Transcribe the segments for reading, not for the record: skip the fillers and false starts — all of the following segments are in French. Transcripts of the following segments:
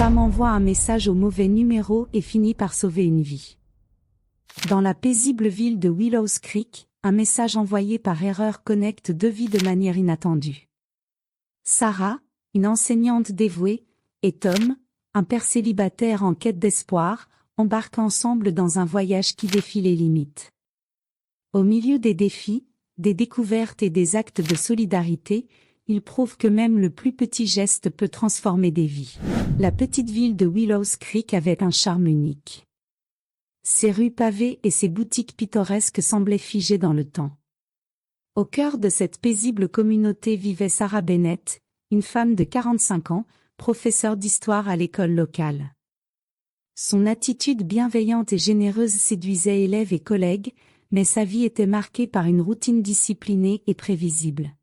Femme envoie un message au mauvais numéro et finit par sauver une vie. Dans la paisible ville de Willows Creek, un message envoyé par erreur connecte deux vies de manière inattendue. Sarah, une enseignante dévouée, et Tom, un père célibataire en quête d'espoir, embarquent ensemble dans un voyage qui défie les limites. Au milieu des défis, des découvertes et des actes de solidarité, ils prouvent que même le plus petit geste peut transformer des vies. La petite ville de Willows Creek avait un charme unique. Ses rues pavées et ses boutiques pittoresques semblaient figées dans le temps. Au cœur de cette paisible communauté vivait Sarah Bennett, une femme de 45 ans, professeure d'histoire à l'école locale. Son attitude bienveillante et généreuse séduisait élèves et collègues, mais sa vie était marquée par une routine disciplinée et prévisible.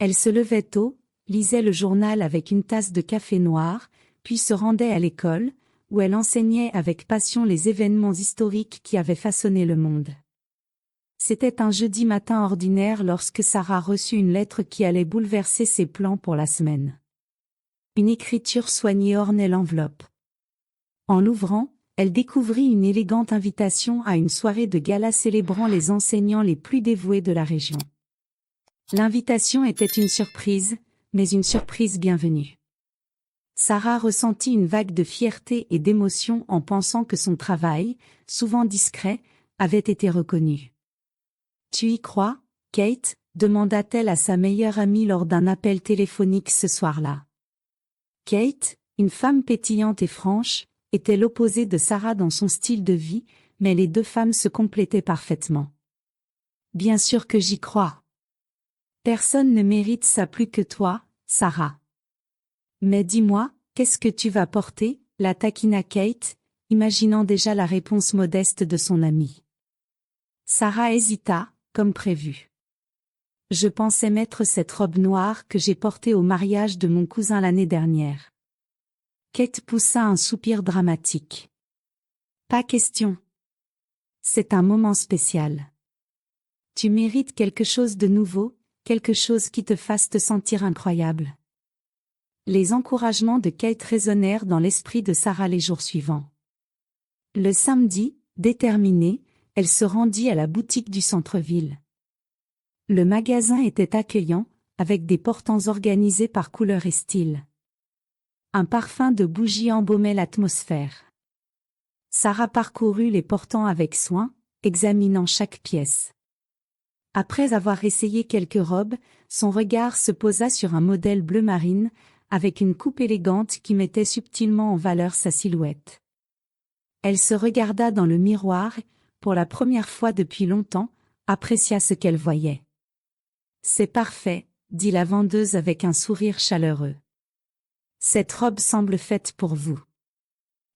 Elle se levait tôt, lisait le journal avec une tasse de café noir, puis se rendait à l'école, où elle enseignait avec passion les événements historiques qui avaient façonné le monde. C'était un jeudi matin ordinaire lorsque Sarah reçut une lettre qui allait bouleverser ses plans pour la semaine. Une écriture soignée ornait l'enveloppe. En l'ouvrant, elle découvrit une élégante invitation à une soirée de gala célébrant les enseignants les plus dévoués de la région. L'invitation était une surprise, mais une surprise bienvenue. Sarah ressentit une vague de fierté et d'émotion en pensant que son travail, souvent discret, avait été reconnu. « Tu y crois, Kate ?» demanda-t-elle à sa meilleure amie lors d'un appel téléphonique ce soir-là. Kate, une femme pétillante et franche, était l'opposé de Sarah dans son style de vie, mais les deux femmes se complétaient parfaitement. « Bien sûr que j'y crois. Personne ne mérite ça plus que toi, Sarah. Mais dis-moi, qu'est-ce que tu vas porter ?» la taquina Kate, imaginant déjà la réponse modeste de son amie. Sarah hésita, comme prévu. « Je pensais mettre cette robe noire que j'ai portée au mariage de mon cousin l'année dernière. » Kate poussa un soupir dramatique. « Pas question. C'est un moment spécial. Tu mérites quelque chose de nouveau, quelque chose qui te fasse te sentir incroyable. » Les encouragements de Kate résonnèrent dans l'esprit de Sarah les jours suivants. Le samedi, déterminée, elle se rendit à la boutique du centre-ville. Le magasin était accueillant, avec des portants organisés par couleur et style. Un parfum de bougie embaumait l'atmosphère. Sarah parcourut les portants avec soin, examinant chaque pièce. Après avoir essayé quelques robes, son regard se posa sur un modèle bleu marine, avec une coupe élégante qui mettait subtilement en valeur sa silhouette. Elle se regarda dans le miroir et, pour la première fois depuis longtemps, apprécia ce qu'elle voyait. « C'est parfait », dit la vendeuse avec un sourire chaleureux. « Cette robe semble faite pour vous. »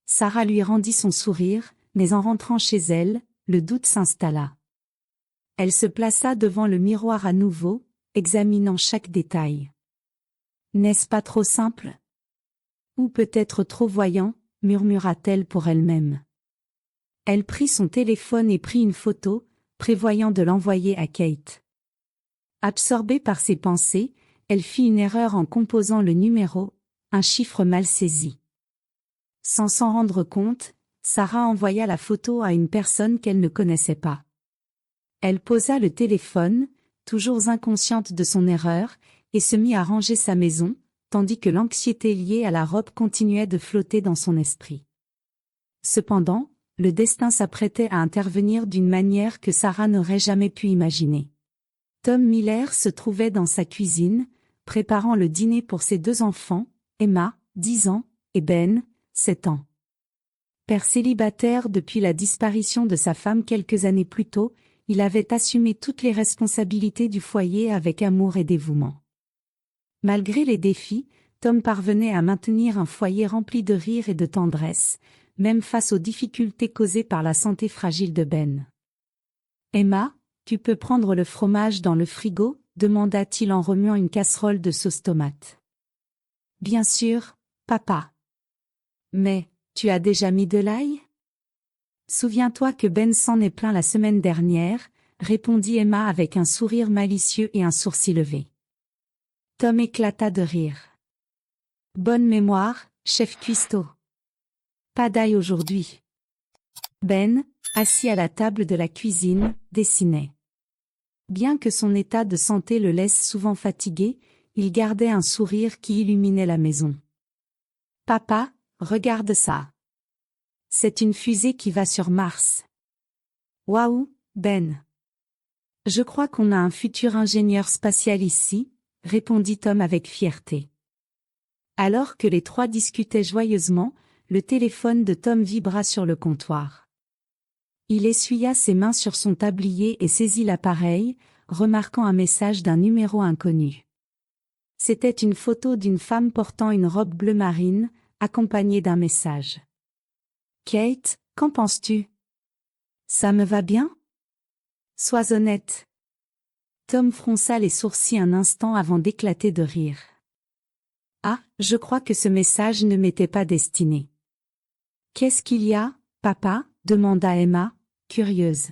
Sarah lui rendit son sourire, mais en rentrant chez elle, le doute s'installa. Elle se plaça devant le miroir à nouveau, examinant chaque détail. « N'est-ce pas trop simple ? Ou peut-être trop voyant ?» murmura-t-elle pour elle-même. Elle prit son téléphone et prit une photo, prévoyant de l'envoyer à Kate. Absorbée par ses pensées, elle fit une erreur en composant le numéro, un chiffre mal saisi. Sans s'en rendre compte, Sarah envoya la photo à une personne qu'elle ne connaissait pas. Elle posa le téléphone, toujours inconsciente de son erreur, et se mit à ranger sa maison, tandis que l'anxiété liée à la robe continuait de flotter dans son esprit. Cependant, le destin s'apprêtait à intervenir d'une manière que Sarah n'aurait jamais pu imaginer. Tom Miller se trouvait dans sa cuisine, préparant le dîner pour ses deux enfants, Emma, 10 ans, et Ben, 7 ans. Père célibataire depuis la disparition de sa femme quelques années plus tôt, il avait assumé toutes les responsabilités du foyer avec amour et dévouement. Malgré les défis, Tom parvenait à maintenir un foyer rempli de rire et de tendresse, même face aux difficultés causées par la santé fragile de Ben. « Emma, tu peux prendre le fromage dans le frigo ?» demanda-t-il en remuant une casserole de sauce tomate. « Bien sûr, papa. Mais, tu as déjà mis de l'ail ? » « Souviens-toi que Ben s'en est plaint la semaine dernière, » répondit Emma avec un sourire malicieux et un sourcil levé. Tom éclata de rire. « Bonne mémoire, Chef cuistot. Pas d'ail aujourd'hui. Ben, assis à la table de la cuisine, dessinait. Bien que son état de santé le laisse souvent fatigué, il gardait un sourire qui illuminait la maison. Papa, regarde ça. C'est une fusée qui va sur Mars. Waouh, Ben. Je crois qu'on a un futur ingénieur spatial ici, répondit Tom avec fierté. Alors que les trois discutaient joyeusement, le téléphone de Tom vibra sur le comptoir. Il essuya ses mains sur son tablier et saisit l'appareil, remarquant un message d'un numéro inconnu. C'était une photo d'une femme portant une robe bleu marine, accompagnée d'un message. « Kate, qu'en penses-tu ? Ça me va bien ? Sois honnête. » Tom fronça les sourcils un instant avant d'éclater de rire. « Ah, je crois que ce message ne m'était pas destiné. »« Qu'est-ce qu'il y a, papa ? » demanda Emma, curieuse.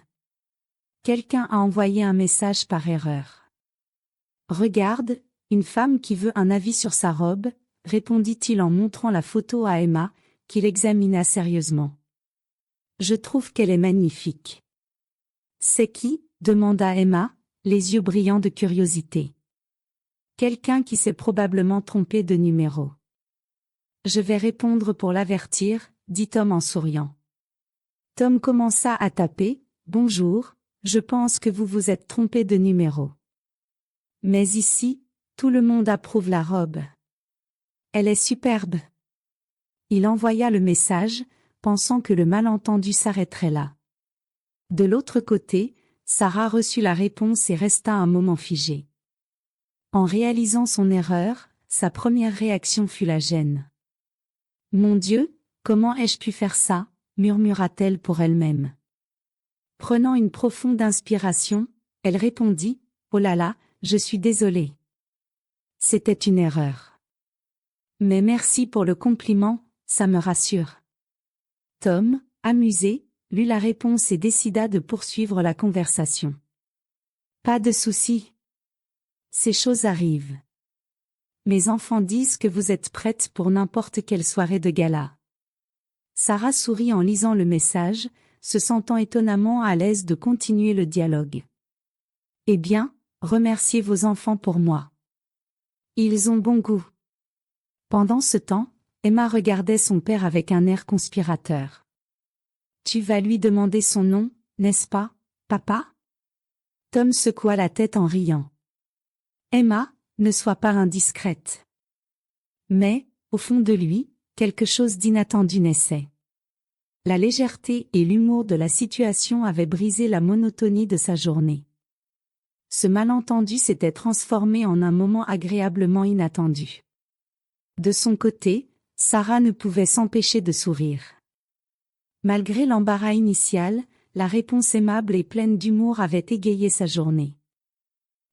Quelqu'un a envoyé un message par erreur. « Regarde, une femme qui veut un avis sur sa robe, » répondit-il en montrant la photo à Emma, qui l'examina sérieusement. « Je trouve qu'elle est magnifique. »« C'est qui ? » demanda Emma, les yeux brillants de curiosité. « Quelqu'un qui s'est probablement trompé de numéro. »« Je vais répondre pour l'avertir, » dit Tom en souriant. Tom commença à taper. « Bonjour, je pense que vous vous êtes trompé de numéro. Mais ici, tout le monde approuve la robe. Elle est superbe. » Il envoya le message, pensant que le malentendu s'arrêterait là. De l'autre côté, Sarah reçut la réponse et resta un moment figée. En réalisant son erreur, sa première réaction fut la gêne. « Mon Dieu, comment ai-je pu faire ça ?» murmura-t-elle pour elle-même. Prenant une profonde inspiration, elle répondit « Oh là là, je suis désolée. C'était une erreur. Mais merci pour le compliment, ça me rassure. » Tom, amusé, lut la réponse et décida de poursuivre la conversation. « Pas de souci. Ces choses arrivent. Mes enfants disent que vous êtes prête pour n'importe quelle soirée de gala. » Sarah sourit en lisant le message, se sentant étonnamment à l'aise de continuer le dialogue. « Eh bien, remerciez vos enfants pour moi. Ils ont bon goût. » Pendant ce temps, Emma regardait son père avec un air conspirateur. « Tu vas lui demander son nom, n'est-ce pas, papa ?» Tom secoua la tête en riant. « Emma, ne sois pas indiscrète. » Mais, au fond de lui, quelque chose d'inattendu naissait. La légèreté et l'humour de la situation avaient brisé la monotonie de sa journée. Ce malentendu s'était transformé en un moment agréablement inattendu. De son côté, Sarah ne pouvait s'empêcher de sourire. Malgré l'embarras initial, la réponse aimable et pleine d'humour avait égayé sa journée.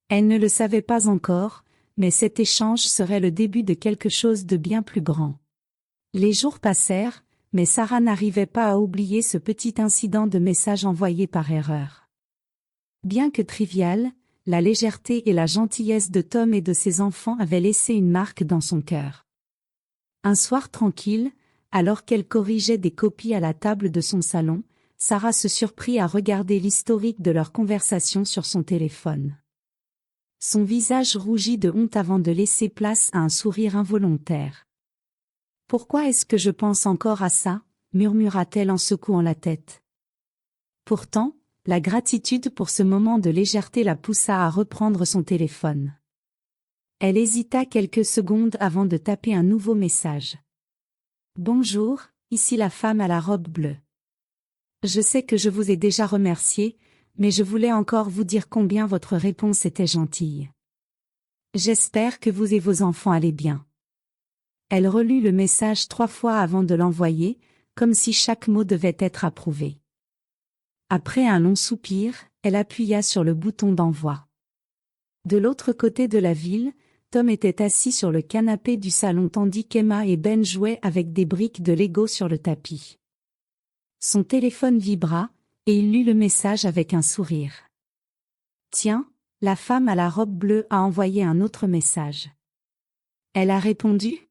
Elle ne le savait pas encore, mais cet échange serait le début de quelque chose de bien plus grand. Les jours passèrent, mais Sarah n'arrivait pas à oublier ce petit incident de message envoyé par erreur. Bien que trivial, la légèreté et la gentillesse de Tom et de ses enfants avaient laissé une marque dans son cœur. Un soir tranquille, alors qu'elle corrigeait des copies à la table de son salon, Sarah se surprit à regarder l'historique de leur conversation sur son téléphone. Son visage rougit de honte avant de laisser place à un sourire involontaire. « Pourquoi est-ce que je pense encore à ça ?» murmura-t-elle en secouant la tête. Pourtant, la gratitude pour ce moment de légèreté la poussa à reprendre son téléphone. Elle hésita quelques secondes avant de taper un nouveau message. « Bonjour, ici la femme à la robe bleue. Je sais que je vous ai déjà remercié, mais je voulais encore vous dire combien votre réponse était gentille. J'espère que vous et vos enfants allez bien. » Elle relut le message 3 fois avant de l'envoyer, comme si chaque mot devait être approuvé. Après un long soupir, elle appuya sur le bouton d'envoi. De l'autre côté de la ville, Tom était assis sur le canapé du salon tandis qu'Emma et Ben jouaient avec des briques de Lego sur le tapis. Son téléphone vibra, et il lut le message avec un sourire. Tiens, la femme à la robe bleue a envoyé un autre message. Elle a répondu ?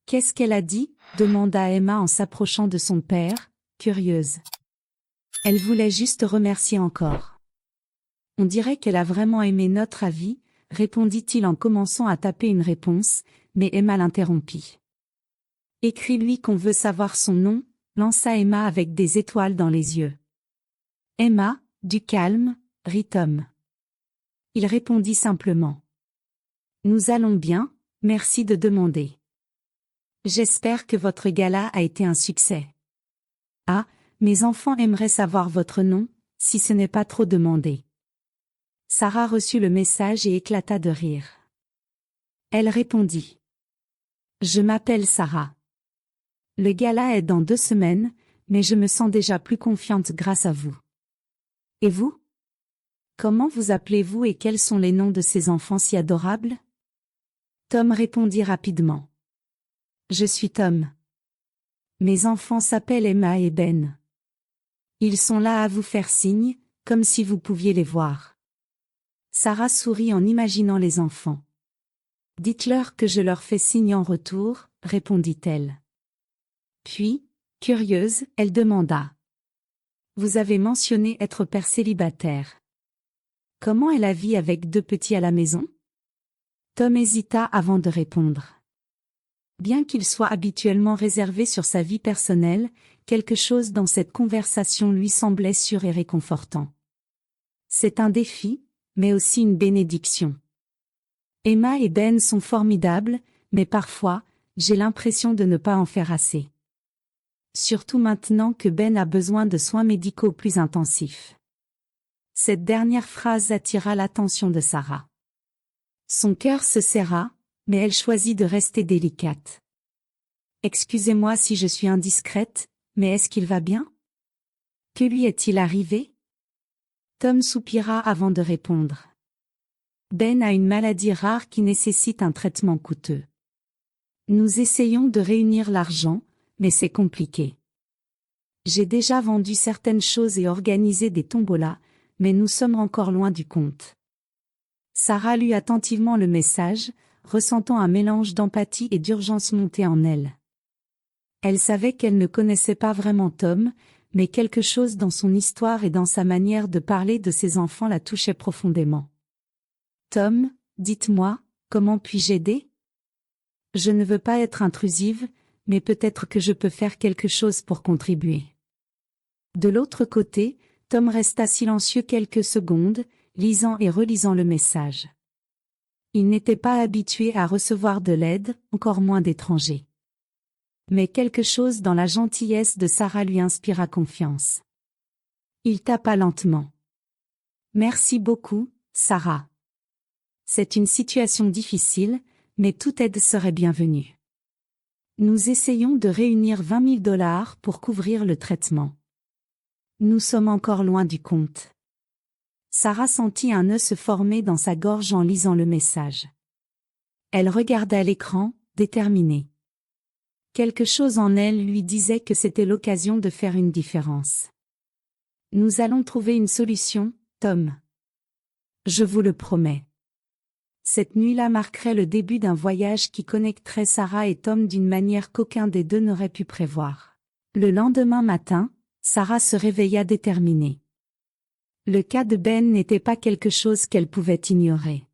Qu'est-ce qu'elle a dit? Demanda Emma en s'approchant de son père, curieuse. Elle voulait juste remercier encore. On dirait qu'elle a vraiment aimé notre avis, répondit-il en commençant à taper une réponse, mais Emma l'interrompit. Écris-lui qu'on veut savoir son nom, lança Emma avec des étoiles dans les yeux. Emma, du calme, rit Tom. Il répondit simplement. Nous allons bien, merci de demander. J'espère que votre gala a été un succès. Ah, mes enfants aimeraient savoir votre nom, si ce n'est pas trop demandé. Sarah reçut le message et éclata de rire. Elle répondit. Je m'appelle Sarah. Le gala est dans 2 semaines, mais je me sens déjà plus confiante grâce à vous. Et vous? Comment vous appelez-vous et quels sont les noms de ces enfants si adorables? Tom répondit rapidement. Je suis Tom. Mes enfants s'appellent Emma et Ben. Ils sont là à vous faire signe, comme si vous pouviez les voir. Sarah sourit en imaginant les enfants. Dites-leur que je leur fais signe en retour, répondit-elle. Puis, curieuse, elle demanda. Vous avez mentionné être père célibataire. Comment est la vie avec 2 petits à la maison? Tom hésita avant de répondre. Bien qu'il soit habituellement réservé sur sa vie personnelle, quelque chose dans cette conversation lui semblait sûr et réconfortant. C'est un défi, mais aussi une bénédiction. Emma et Ben sont formidables, mais parfois, j'ai l'impression de ne pas en faire assez. Surtout maintenant que Ben a besoin de soins médicaux plus intensifs. Cette dernière phrase attira l'attention de Sarah. Son cœur se serra, mais elle choisit de rester délicate. Excusez-moi si je suis indiscrète, mais est-ce qu'il va bien? Que lui est-il arrivé? Tom soupira avant de répondre. Ben a une maladie rare qui nécessite un traitement coûteux. Nous essayons de réunir l'argent, mais c'est compliqué. J'ai déjà vendu certaines choses et organisé des tombolas, mais nous sommes encore loin du compte. Sarah lut attentivement le message, ressentant un mélange d'empathie et d'urgence monter en elle. Elle savait qu'elle ne connaissait pas vraiment Tom, mais quelque chose dans son histoire et dans sa manière de parler de ses enfants la touchait profondément. Tom, dites-moi, comment puis-je aider? Je ne veux pas être intrusive, mais peut-être que je peux faire quelque chose pour contribuer. De l'autre côté, Tom resta silencieux quelques secondes, lisant et relisant le message. Il n'était pas habitué à recevoir de l'aide, encore moins d'étrangers. Mais quelque chose dans la gentillesse de Sarah lui inspira confiance. Il tapa lentement. Merci beaucoup, Sarah. C'est une situation difficile, mais toute aide serait bienvenue. Nous essayons de réunir $20 000 pour couvrir le traitement. Nous sommes encore loin du compte. Sarah sentit un nœud se former dans sa gorge en lisant le message. Elle regarda l'écran, déterminée. Quelque chose en elle lui disait que c'était l'occasion de faire une différence. Nous allons trouver une solution, Tom. Je vous le promets. Cette nuit-là marquerait le début d'un voyage qui connecterait Sarah et Tom d'une manière qu'aucun des deux n'aurait pu prévoir. Le lendemain matin, Sarah se réveilla déterminée. Le cas de Ben n'était pas quelque chose qu'elle pouvait ignorer.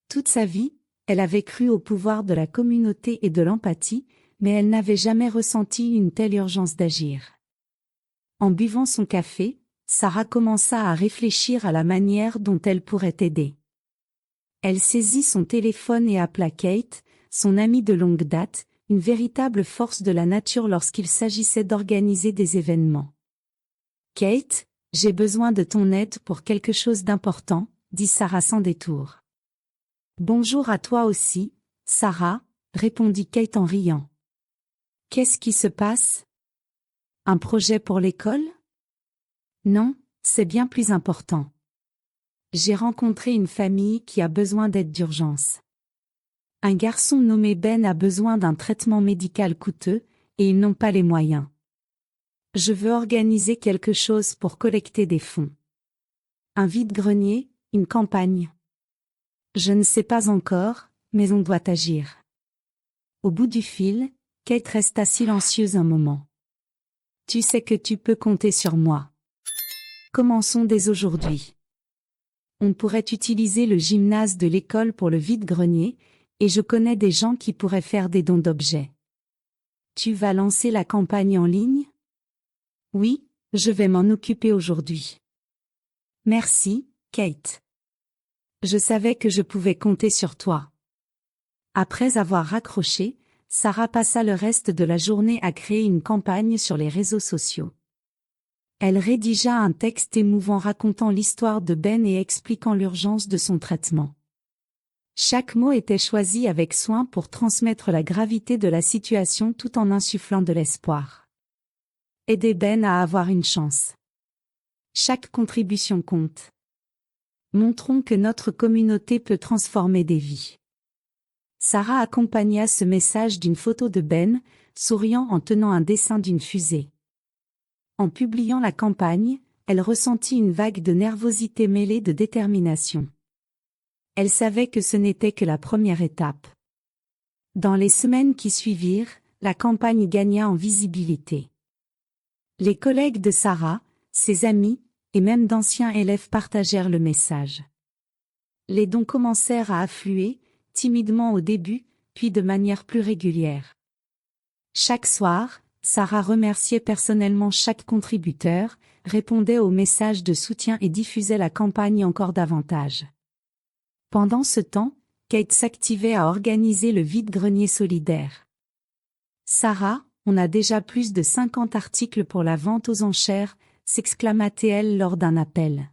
Toute sa vie, elle avait cru au pouvoir de la communauté et de l'empathie, mais elle n'avait jamais ressenti une telle urgence d'agir. En buvant son café, Sarah commença à réfléchir à la manière dont elle pourrait aider. Elle saisit son téléphone et appela Kate, son amie de longue date, une véritable force de la nature lorsqu'il s'agissait d'organiser des événements. « Kate, j'ai besoin de ton aide pour quelque chose d'important, » dit Sarah sans détour. « Bonjour à toi aussi, Sarah, » répondit Kate en riant. « Qu'est-ce qui se passe? Un projet pour l'école? Non, c'est bien plus important. J'ai rencontré une famille qui a besoin d'aide d'urgence. Un garçon nommé Ben a besoin d'un traitement médical coûteux, et ils n'ont pas les moyens. Je veux organiser quelque chose pour collecter des fonds. Un vide-grenier, une campagne. Je ne sais pas encore, mais on doit agir. Au bout du fil, Kate resta silencieuse un moment. Tu sais que tu peux compter sur moi. Commençons dès aujourd'hui. On pourrait utiliser le gymnase de l'école pour le vide-grenier, et je connais des gens qui pourraient faire des dons d'objets. Tu vas lancer la campagne en ligne? Oui, je vais m'en occuper aujourd'hui. Merci, Kate. Je savais que je pouvais compter sur toi. Après avoir raccroché, Sarah passa le reste de la journée à créer une campagne sur les réseaux sociaux. Elle rédigea un texte émouvant racontant l'histoire de Ben et expliquant l'urgence de son traitement. Chaque mot était choisi avec soin pour transmettre la gravité de la situation tout en insufflant de l'espoir. Aider Ben à avoir une chance. Chaque contribution compte. Montrons que notre communauté peut transformer des vies. Sarah accompagna ce message d'une photo de Ben, souriant en tenant un dessin d'une fusée. En publiant la campagne, elle ressentit une vague de nervosité mêlée de détermination. Elle savait que ce n'était que la première étape. Dans les semaines qui suivirent, la campagne gagna en visibilité. Les collègues de Sarah, ses amis, et même d'anciens élèves partagèrent le message. Les dons commencèrent à affluer, timidement au début, puis de manière plus régulière. Chaque soir, Sarah remerciait personnellement chaque contributeur, répondait aux messages de soutien et diffusait la campagne encore davantage. Pendant ce temps, Kate s'activait à organiser le vide-grenier solidaire. Sarah, on a déjà plus de 50 articles pour la vente aux enchères, s'exclama-t-elle lors d'un appel.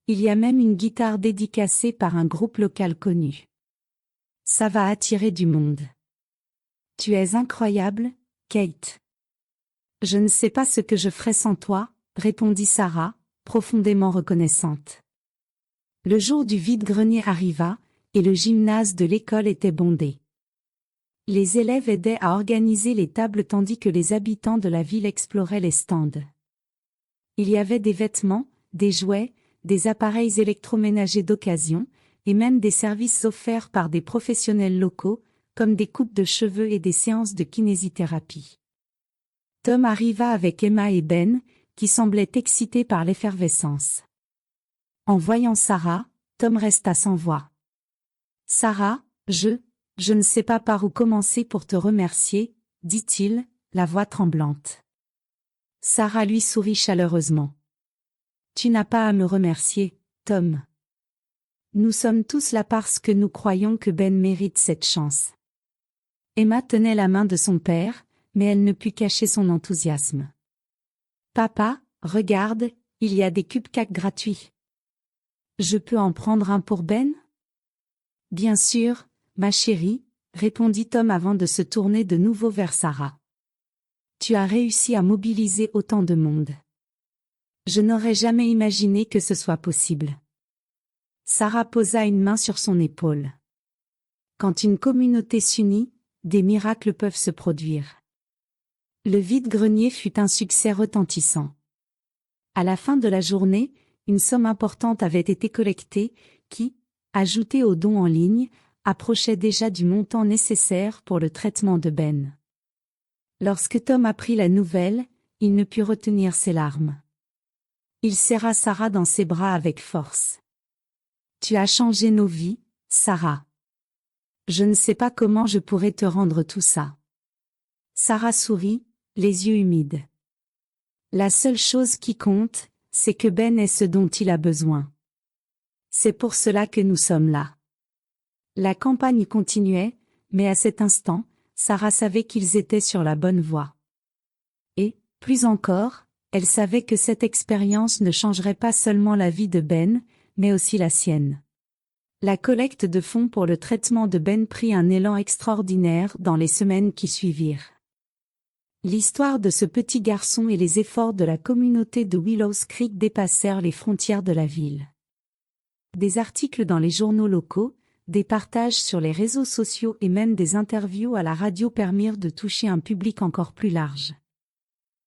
Il y a même une guitare dédicacée par un groupe local connu. Ça va attirer du monde. Tu es incroyable, Kate. Je ne sais pas ce que je ferais sans toi, répondit Sarah, profondément reconnaissante. Le jour du vide-grenier arriva, et le gymnase de l'école était bondé. Les élèves aidaient à organiser les tables tandis que les habitants de la ville exploraient les stands. Il y avait des vêtements, des jouets, des appareils électroménagers d'occasion, et même des services offerts par des professionnels locaux, comme des coupes de cheveux et des séances de kinésithérapie. Tom arriva avec Emma et Ben, qui semblaient excités par l'effervescence. En voyant Sarah, Tom resta sans voix. « Sarah, je ne sais pas par où commencer pour te remercier, dit-il, la voix tremblante. Sarah lui sourit chaleureusement. Tu n'as pas à me remercier, Tom. Nous sommes tous là parce que nous croyons que Ben mérite cette chance. Emma tenait la main de son père, mais elle ne put cacher son enthousiasme. Papa, regarde, il y a des cupcakes gratuits. Je peux en prendre un pour Ben? Bien sûr, ma chérie, répondit Tom avant de se tourner de nouveau vers Sarah. Tu as réussi à mobiliser autant de monde. Je n'aurais jamais imaginé que ce soit possible. Sarah posa une main sur son épaule. Quand une communauté s'unit, des miracles peuvent se produire. Le vide-grenier fut un succès retentissant. À la fin de la journée, une somme importante avait été collectée, qui, ajoutée aux dons en ligne, approchait déjà du montant nécessaire pour le traitement de Ben. Lorsque Tom apprit la nouvelle, il ne put retenir ses larmes. Il serra Sarah dans ses bras avec force. Tu as changé nos vies, Sarah. Je ne sais pas comment je pourrais te rendre tout ça. Sarah sourit, les yeux humides. La seule chose qui compte, c'est que Ben ait ce dont il a besoin. C'est pour cela que nous sommes là. La campagne continuait, mais à cet instant, Sarah savait qu'ils étaient sur la bonne voie. Et, plus encore, elle savait que cette expérience ne changerait pas seulement la vie de Ben, mais aussi la sienne. La collecte de fonds pour le traitement de Ben prit un élan extraordinaire dans les semaines qui suivirent. L'histoire de ce petit garçon et les efforts de la communauté de Willows Creek dépassèrent les frontières de la ville. Des articles dans les journaux locaux, des partages sur les réseaux sociaux et même des interviews à la radio permirent de toucher un public encore plus large.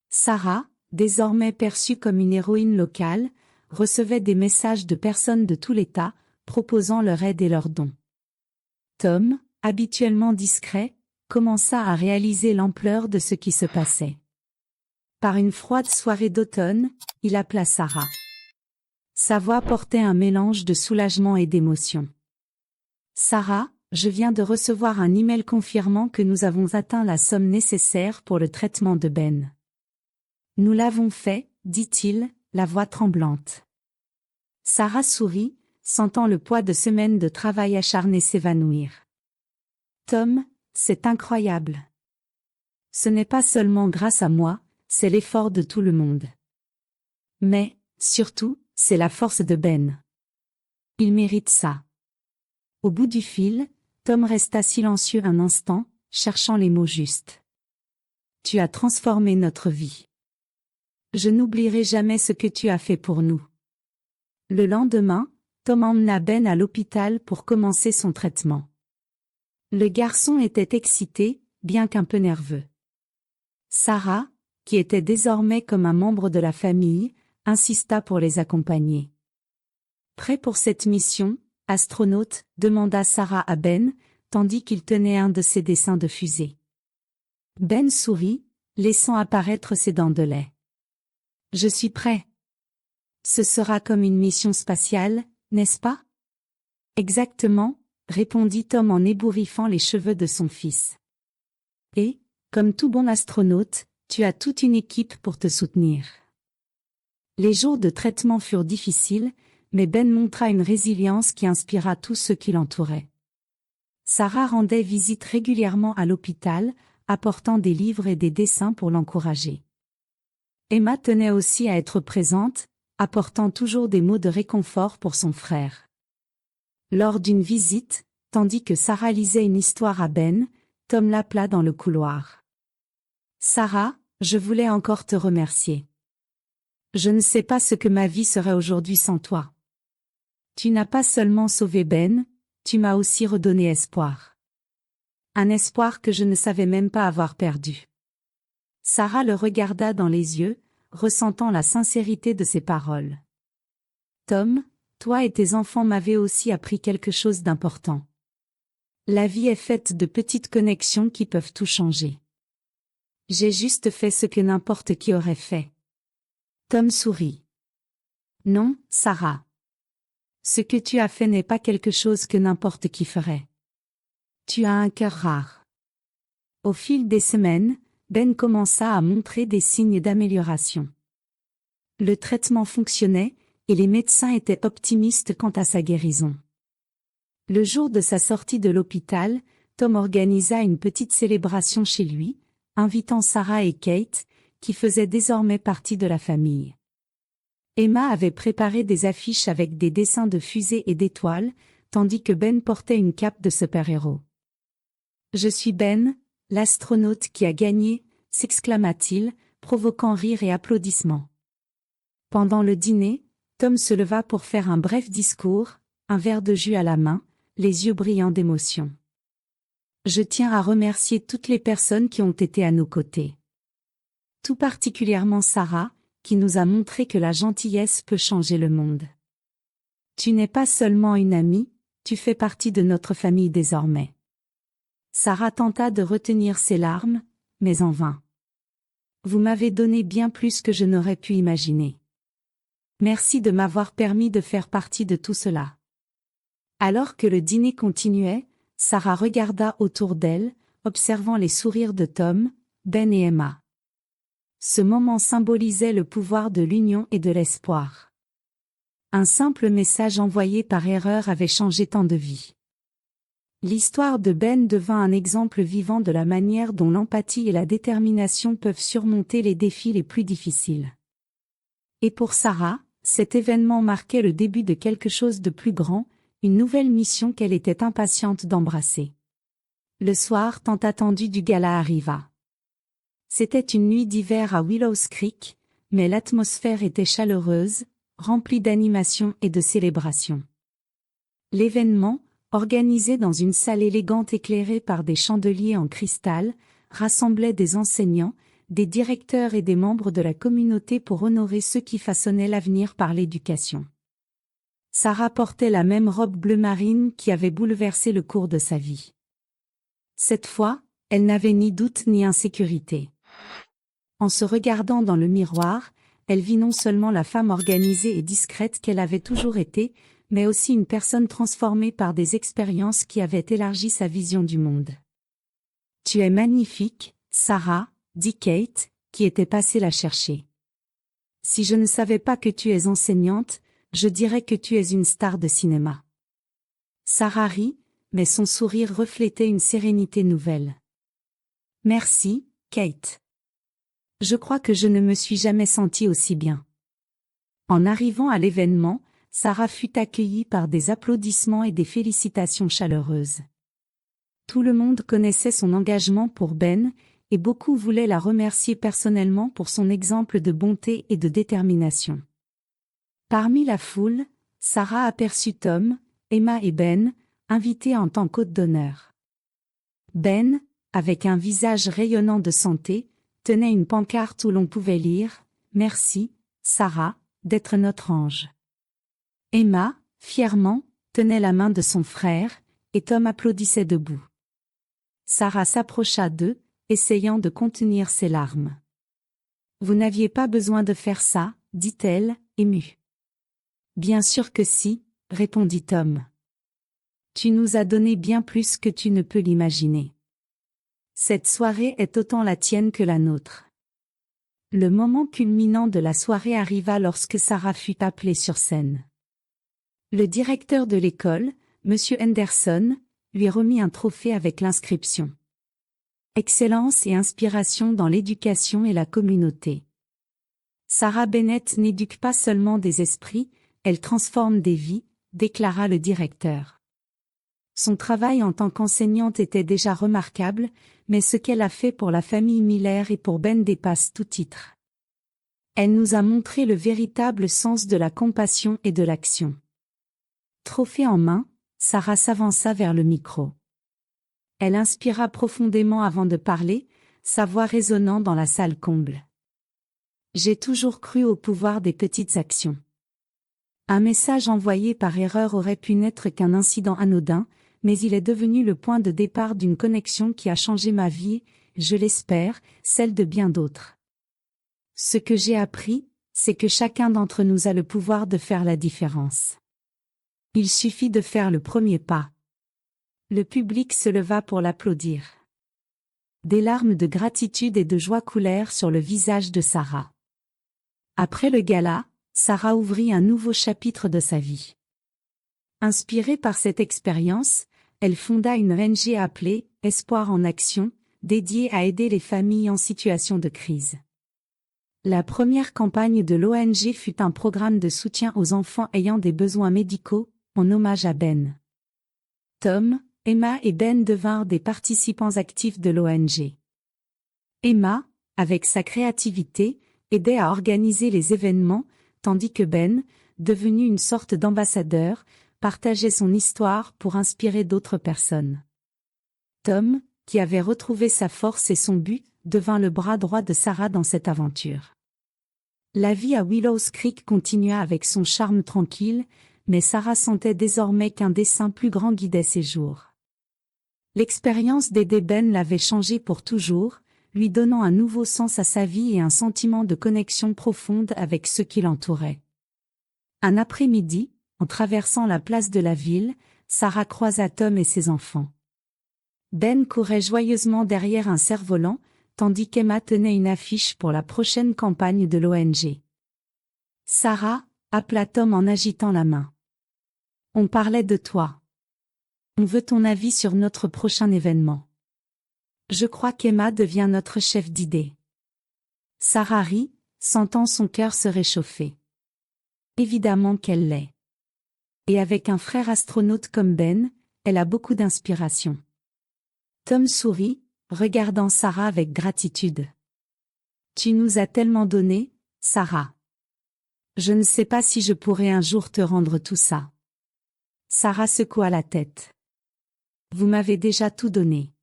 Sarah, désormais perçue comme une héroïne locale, recevait des messages de personnes de tout l'État, proposant leur aide et leurs dons. Tom, habituellement discret, commença à réaliser l'ampleur de ce qui se passait. Par une froide soirée d'automne, il appela Sarah. Sa voix portait un mélange de soulagement et d'émotion. « Sarah, je viens de recevoir un email confirmant que nous avons atteint la somme nécessaire pour le traitement de Ben. »« Nous l'avons fait, » dit-il, la voix tremblante. Sarah sourit, sentant le poids de semaines de travail acharné s'évanouir. « Tom, c'est incroyable. Ce n'est pas seulement grâce à moi, c'est l'effort de tout le monde. Mais, surtout, c'est la force de Ben. Il mérite ça. » Au bout du fil, Tom resta silencieux un instant, cherchant les mots justes. « Tu as transformé notre vie. Je n'oublierai jamais ce que tu as fait pour nous. » Le lendemain, Tom emmena Ben à l'hôpital pour commencer son traitement. Le garçon était excité, bien qu'un peu nerveux. Sarah, qui était désormais comme un membre de la famille, insista pour les accompagner. Prêt pour cette mission, astronaute, demanda Sarah à Ben, tandis qu'il tenait un de ses dessins de fusée. Ben sourit, laissant apparaître ses dents de lait. « Je suis prêt. Ce sera comme une mission spatiale, n'est-ce pas ? » « Exactement, » répondit Tom en ébouriffant les cheveux de son fils. « Et, comme tout bon astronaute, tu as toute une équipe pour te soutenir. » Les jours de traitement furent difficiles, mais Ben montra une résilience qui inspira tous ceux qui l'entouraient. Sarah rendait visite régulièrement à l'hôpital, apportant des livres et des dessins pour l'encourager. Emma tenait aussi à être présente, apportant toujours des mots de réconfort pour son frère. Lors d'une visite, tandis que Sarah lisait une histoire à Ben, Tom l'appela dans le couloir. « Sarah, je voulais encore te remercier. Je ne sais pas ce que ma vie serait aujourd'hui sans toi. Tu n'as pas seulement sauvé Ben, tu m'as aussi redonné espoir. Un espoir que je ne savais même pas avoir perdu. » Sarah le regarda dans les yeux, ressentant la sincérité de ses paroles. « Tom, toi et tes enfants m'avez aussi appris quelque chose d'important. La vie est faite de petites connexions qui peuvent tout changer. J'ai juste fait ce que n'importe qui aurait fait. » Tom sourit. « Non, Sarah. Ce que tu as fait n'est pas quelque chose que n'importe qui ferait. Tu as un cœur rare. » Au fil des semaines, Ben commença à montrer des signes d'amélioration. Le traitement fonctionnait, et les médecins étaient optimistes quant à sa guérison. Le jour de sa sortie de l'hôpital, Tom organisa une petite célébration chez lui, invitant Sarah et Kate, qui faisaient désormais partie de la famille. Emma avait préparé des affiches avec des dessins de fusées et d'étoiles, tandis que Ben portait une cape de super-héros. « Je suis Ben, l'astronaute qui a gagné », s'exclama-t-il, provoquant rires et applaudissements. Pendant le dîner, Tom se leva pour faire un bref discours, un verre de jus à la main, les yeux brillants d'émotion. « Je tiens à remercier toutes les personnes qui ont été à nos côtés. Tout particulièrement Sarah, qui nous a montré que la gentillesse peut changer le monde. Tu n'es pas seulement une amie, tu fais partie de notre famille désormais. » Sarah tenta de retenir ses larmes, mais en vain. « Vous m'avez donné bien plus que je n'aurais pu imaginer. Merci de m'avoir permis de faire partie de tout cela. » Alors que le dîner continuait, Sarah regarda autour d'elle, observant les sourires de Tom, Ben et Emma. Ce moment symbolisait le pouvoir de l'union et de l'espoir. Un simple message envoyé par erreur avait changé tant de vies. L'histoire de Ben devint un exemple vivant de la manière dont l'empathie et la détermination peuvent surmonter les défis les plus difficiles. Et pour Sarah, cet événement marquait le début de quelque chose de plus grand, une nouvelle mission qu'elle était impatiente d'embrasser. Le soir tant attendu du gala arriva. C'était une nuit d'hiver à Willows Creek, mais l'atmosphère était chaleureuse, remplie d'animation et de célébration. L'événement, organisé dans une salle élégante éclairée par des chandeliers en cristal, rassemblait des enseignants, des directeurs et des membres de la communauté pour honorer ceux qui façonnaient l'avenir par l'éducation. Sarah portait la même robe bleu marine qui avait bouleversé le cours de sa vie. Cette fois, Elle n'avait ni doute ni insécurité. En se regardant dans le miroir, elle vit non seulement la femme organisée et discrète qu'elle avait toujours été, mais aussi une personne transformée par des expériences qui avaient élargi sa vision du monde. « Tu es magnifique, Sarah », dit Kate, qui était passée la chercher. « Si je ne savais pas que tu es enseignante, je dirais que tu es une star de cinéma. » Sarah rit, mais son sourire reflétait une sérénité nouvelle. « Merci, Kate. Je crois que je ne me suis jamais sentie aussi bien. » En arrivant à l'événement, Sarah fut accueillie par des applaudissements et des félicitations chaleureuses. Tout le monde connaissait son engagement pour Ben, et beaucoup voulaient la remercier personnellement pour son exemple de bonté et de détermination. Parmi la foule, Sarah aperçut Tom, Emma et Ben, invités en tant qu'hôtes d'honneur. Ben, avec un visage rayonnant de santé, tenait une pancarte où l'on pouvait lire « Merci, Sarah, d'être notre ange ». Emma, fièrement, tenait la main de son frère, et Tom applaudissait debout. Sarah s'approcha d'eux, essayant de contenir ses larmes. « Vous n'aviez pas besoin de faire ça, » dit-elle, émue. « Bien sûr que si, » répondit Tom. « Tu nous as donné bien plus que tu ne peux l'imaginer. Cette soirée est autant la tienne que la nôtre. » Le moment culminant de la soirée arriva lorsque Sarah fut appelée sur scène. Le directeur de l'école, M. Henderson, lui remit un trophée avec l'inscription « Excellence et inspiration dans l'éducation et la communauté ». Sarah Bennett n'éduque pas seulement des esprits, elle transforme des vies, déclara le directeur. Son travail en tant qu'enseignante était déjà remarquable, mais ce qu'elle a fait pour la famille Miller et pour Ben dépasse tout titre. Elle nous a montré le véritable sens de la compassion et de l'action. Trophée en main, Sarah s'avança vers le micro. Elle inspira profondément avant de parler, sa voix résonnant dans la salle comble. J'ai toujours cru au pouvoir des petites actions. Un message envoyé par erreur aurait pu n'être qu'un incident anodin, mais il est devenu le point de départ d'une connexion qui a changé ma vie, je l'espère, celle de bien d'autres. Ce que j'ai appris, c'est que chacun d'entre nous a le pouvoir de faire la différence. Il suffit de faire le premier pas. Le public se leva pour l'applaudir. Des larmes de gratitude et de joie coulèrent sur le visage de Sarah. Après le gala, Sarah ouvrit un nouveau chapitre de sa vie. Inspirée par cette expérience, elle fonda une ONG appelée « Espoir en action », dédiée à aider les familles en situation de crise. La première campagne de l'ONG fut un programme de soutien aux enfants ayant des besoins médicaux, en hommage à Ben. Tom, Emma et Ben devinrent des participants actifs de l'ONG. Emma, avec sa créativité, aidait à organiser les événements, tandis que Ben, devenu une sorte d'ambassadeur, partageait son histoire pour inspirer d'autres personnes. Tom, qui avait retrouvé sa force et son but, devint le bras droit de Sarah dans cette aventure. La vie à Willows Creek continua avec son charme tranquille, mais Sarah sentait désormais qu'un dessein plus grand guidait ses jours. L'expérience d'aider Ben l'avait changé pour toujours, lui donnant un nouveau sens à sa vie et un sentiment de connexion profonde avec ceux qui l'entouraient. Un après-midi, en traversant la place de la ville, Sarah croisa Tom et ses enfants. Ben courait joyeusement derrière un cerf-volant, tandis qu'Emma tenait une affiche pour la prochaine campagne de l'ONG. « Sarah », appela Tom en agitant la main. « On parlait de toi. On veut ton avis sur notre prochain événement. Je crois qu'Emma devient notre chef d'idée. » Sarah rit, sentant son cœur se réchauffer. Évidemment qu'elle l'est. Et avec un frère astronaute comme Ben, elle a beaucoup d'inspiration. Tom sourit, regardant Sarah avec gratitude. « Tu nous as tellement donné, Sarah. Je ne sais pas si je pourrai un jour te rendre tout ça. » Sarah secoua la tête. « Vous m'avez déjà tout donné.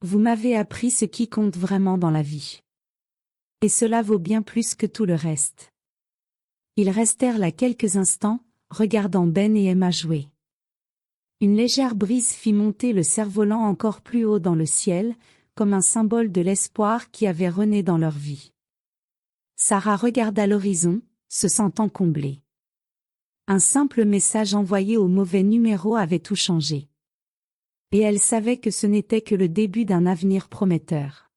Vous m'avez appris ce qui compte vraiment dans la vie. Et cela vaut bien plus que tout le reste. » Ils restèrent là quelques instants, regardant Ben et Emma jouer. Une légère brise fit monter le cerf-volant encore plus haut dans le ciel, comme un symbole de l'espoir qui avait rené dans leur vie. Sarah regarda l'horizon, se sentant comblée. Un simple message envoyé au mauvais numéro avait tout changé. Et elle savait que ce n'était que le début d'un avenir prometteur.